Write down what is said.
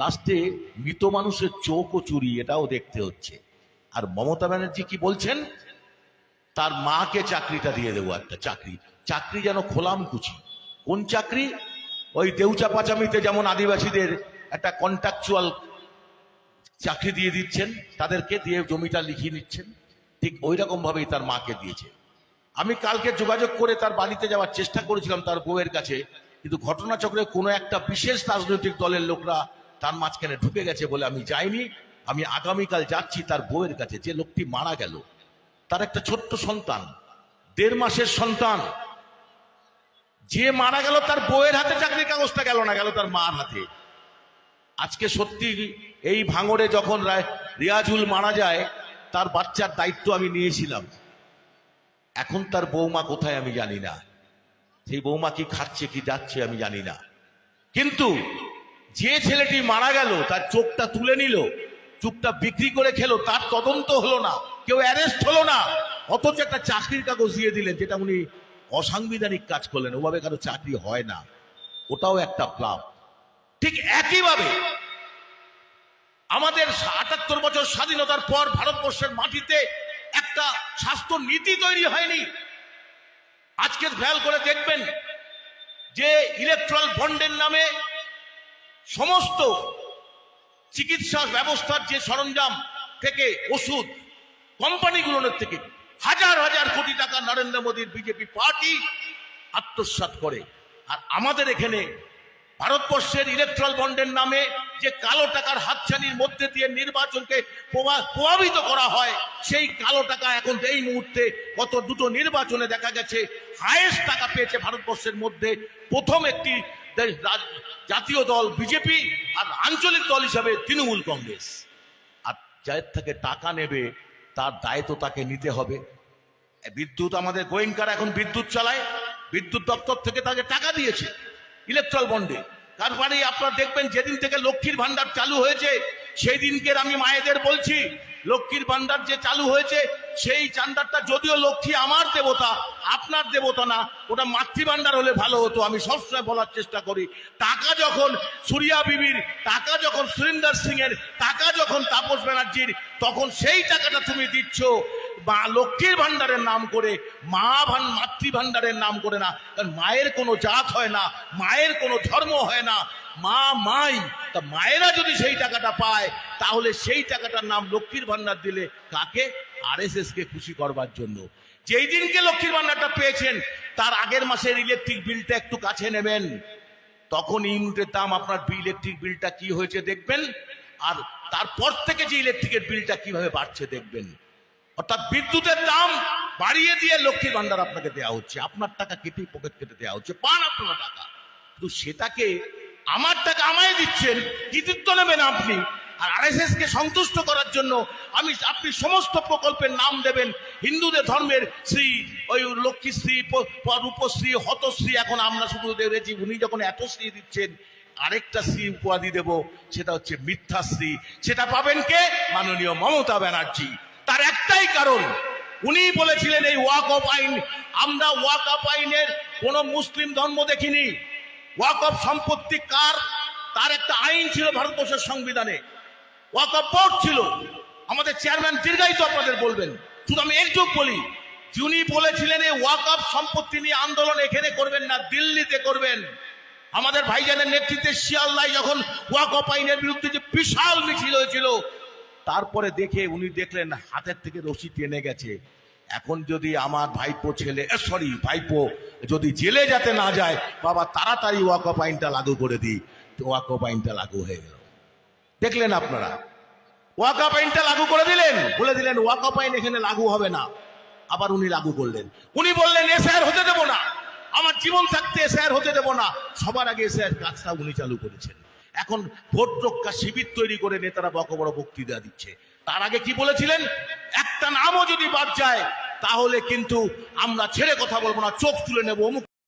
লাস্টে মৃত মানুষের চোখও চুরি, এটাও দেখতে হচ্ছে। আর মমতা ব্যানার্জি কি বলছেন, তার মাকে চাকরিটা দিয়ে দেবো, একটা চাকরি। চাকরি যেন খোলামকুচি। কোন চাকরি? ওই দেউচা পাচামিতে যেমন আদিবাসীদের একটা কন্ট্রাকচুয়াল চাকরি দিয়ে দিচ্ছেন, তাদেরকে দিয়ে জমিটা লিখিয়ে নিচ্ছেন, ঠিক ওই রকম ভাবেই তার মাকে দিয়েছে। আমি কালকে যোগাযোগ করে তার বাড়িতে যাওয়ার চেষ্টা করেছিলাম, তার বউয়ের কাছে, কিন্তু ঘটনাচক্রে কোনো একটা বিশেষ রাজনৈতিক দলের লোকরা তার মাঝখানে ঢুকে গেছে বলে আমি যাইনি। আমি আগামীকাল যাচ্ছি তার বউয়ের কাছে। যে লোকটি মারা গেল, তার একটা ছোট্ট সন্তান, 1.5 মাসের সন্তান, যে মারা গেল, তার বউয়ের হাতে চাকরির কাগজটা গেল না, গেল তার মার হাতে। আজকে সত্যি এই ভাঙড়ে যখন রিয়াজুল মারা যায়, তার বাচ্চার দায়িত্ব আমি নিয়েছিলাম। এখন তার বৌমা কোথায় আমি জানি না, সেই বৌমা কি খাচ্ছে কি যাচ্ছে আমি জানি না। কিন্তু যে ছেলেটি মারা গেল, তার চোখটা তুলে নিল, চোখটা বিক্রি করে খেলো, তার তদন্ত হলো না, কেউ অ্যারেস্ট হলো না, অথচ একটা চাকরির কাগজ দিয়ে দিলেন, যেটা উনি অসাংবিধানিক কাজ করলেন। ওভাবে কারো চাকরি হয় না, ওটাও একটা পাপ। ঠিক একইভাবে আমাদের ৭৮ বছর স্বাধীনতার পর ভারতবর্ষের মাটিতে একটা স্বাস্থ্য নীতি তৈরি হয়নি। আজকে খেয়াল করে দেখবেন যে ইলেকট্রাল বন্ডের নামে সমস্ত চিকিৎসা ব্যবস্থার যে সরঞ্জাম থেকে ওষুধ কোম্পানিগুলোর থেকে হাজার হাজার কোটি টাকা নরেন্দ্র মোদীর বিজেপি পার্টি আত্মসাৎ করে। আর আমাদের এখানে ভারতবর্ষের ইলেকট্রাল বন্ডের নামে যে কালো টাকার হাতছানির মধ্যে দিয়ে নির্বাচনকে প্রভাবিত করা হয়, সেই কালো টাকা এখন এই মুহূর্তে গত 2টো নির্বাচনে দেখা গেছে হাইয়েস্ট টাকা পেয়েছে ভারতবর্ষের মধ্যে। প্রথম একটি জাতীয় দল বিজেপি, আর আঞ্চলিক দল হিসাবে তৃণমূল কংগ্রেস। আর যার থেকে টাকা নেবে তার দায় তো তাকে নিতে হবে। বিদ্যুৎ, আমাদের গোয়েঙ্কারা এখন বিদ্যুৎ চালায়, বিদ্যুৎ দপ্তর থেকে তাকে টাকা দিয়েছে ইলেকট্রাল বন্ডে। তারপরে আপনারা দেখবেন যেদিন থেকে লক্ষ্মীর ভান্ডার চালু হয়েছে, সেই দিনকে আমি মায়েদের বলছি, লক্ষ্মীর ভান্ডার যে চালু হয়েছে, সেই চান্দারটা যদিও লক্ষ্মী আমার দেবতা, আপনার দেবতা না, ওটা মাতৃ ভান্ডার হলে ভালো হতো। আমি সবসময় বলার চেষ্টা করি, টাকা যখন সুরিয়া বিবির, টাকা যখন সুরিন্দর সিং এর, টাকা যখন তাপস ব্যানার্জির, তখন সেই টাকাটা তুমি দিচ্ছ বা লক্ষ্মীর ভান্ডারের নাম করে, মাতৃ ভান্ডারের নাম করে না। কারণ মায়ের কোনো জাত হয় না, মায়ের কোনো ধর্ম হয় না, মা মাই। তা মায়েরা যদি সেই টাকাটা পায়, তাহলে সেই টাকাটার নাম লক্ষ্মীর ভান্ডার দিলে কাকে? আরএসএস কে খুশি করবার জন্য। যেই দিনকে লক্ষ্মীর ভান্ডারটা পেয়েছেন, তার আগের মাসের ইলেকট্রিক বিলটা একটু কাছে নেবেন, তখন ইউনিটের দাম, আপনার ইলেকট্রিক বিলটা কি হয়েছে দেখবেন। আর তারপর থেকে যে ইলেকট্রিকের বিলটা কিভাবে বাড়ছে দেখবেন। অর্থাৎ বিদ্যুতের দাম বাড়িয়ে দিয়ে লক্ষ্মীর ভান্ডার আপনাকে দেওয়া হচ্ছে, আপনার টাকা কেটে পকেট কেটে দেওয়া হচ্ছে, পান আপনার টাকা, কিন্তু সেটাকে আমার টাকা আমায় দিচ্ছেন, কৃতিত্ব নেবেন আপনি। আর আরএসএস কে সন্তুষ্ট করার জন্য আপনি সমস্ত প্রকল্পের নাম দেবেন হিন্দুদের ধর্মের শ্রী, ওই লক্ষ্মীশ্রী, রূপশ্রী, হতশ্রী। এখন আমরা শুধু দেখেছি উনি যখন এত শ্রী দিচ্ছেন, আরেকটা শ্রী উপাধি দেব, সেটা হচ্ছে মিথ্যাশ্রী। সেটা পাবেন কে? মাননীয় মমতা ব্যানার্জি। তার একটাই কারণ, উনি বলেছিলেন এই ওয়াকফ আইন, আমরা ওয়াকফ আইনের কোন মুসলিম ধর্ম দেখিনি। ওয়াকফ সম্পত্তি কার, তার একটা আইন ছিল ভারতবর্ষের সংবিধানে, ওয়াকফ বোর্ড ছিল। আমাদের চেয়ারম্যান দীর্ঘায়িত আপনাদের বলবেন, শুধু আমি একটু বলি, যিনি বলেছিলেন এই ওয়াকফ সম্পত্তি নিয়ে আন্দোলন এখানে করবেন না, দিল্লিতে করবেন। আমাদের ভাইজানের নেতৃত্বে শিয়ালদায় যখন ওয়াকফ আইনের বিরুদ্ধে যে বিশাল মিছিল হয়েছিল, তারপরে উনি দেখলেন হাতের থেকে রশি টেনে গেছে। এখন যদি আমার ভাইপো যদি জেলে যাতে না যায়, বাবা তাড়াতাড়ি ওয়াকফ আইনটা লাগু করে দিই। ওয়াকফ আইনটা লাগু হয়ে গেল, দেখলেন আপনারা। ওয়াকফ আইনটা লাগু করে দিলেন, বলে দিলেন ওয়াকফ আইন এখানে লাগু হবে না। আবার উনি লাগু করলেন, উনি বললেন এসআইআর হতে দেব না, আমার জীবন থাকতে এসআইআর হতে দেব না। সবার আগে এসআইআর কাজটা উনি চালু করেছেন। এখন ভোট রক্ষা শিবির তৈরি করে নেতারা বড় বক্তৃতা দিচ্ছে। তার আগে কি বলেছিলেন? একটা নামও যদি বাদ যায়, তাহলে কিন্তু আমরা ছেড়ে কথা বলবো না, চোখ তুলে নেবো।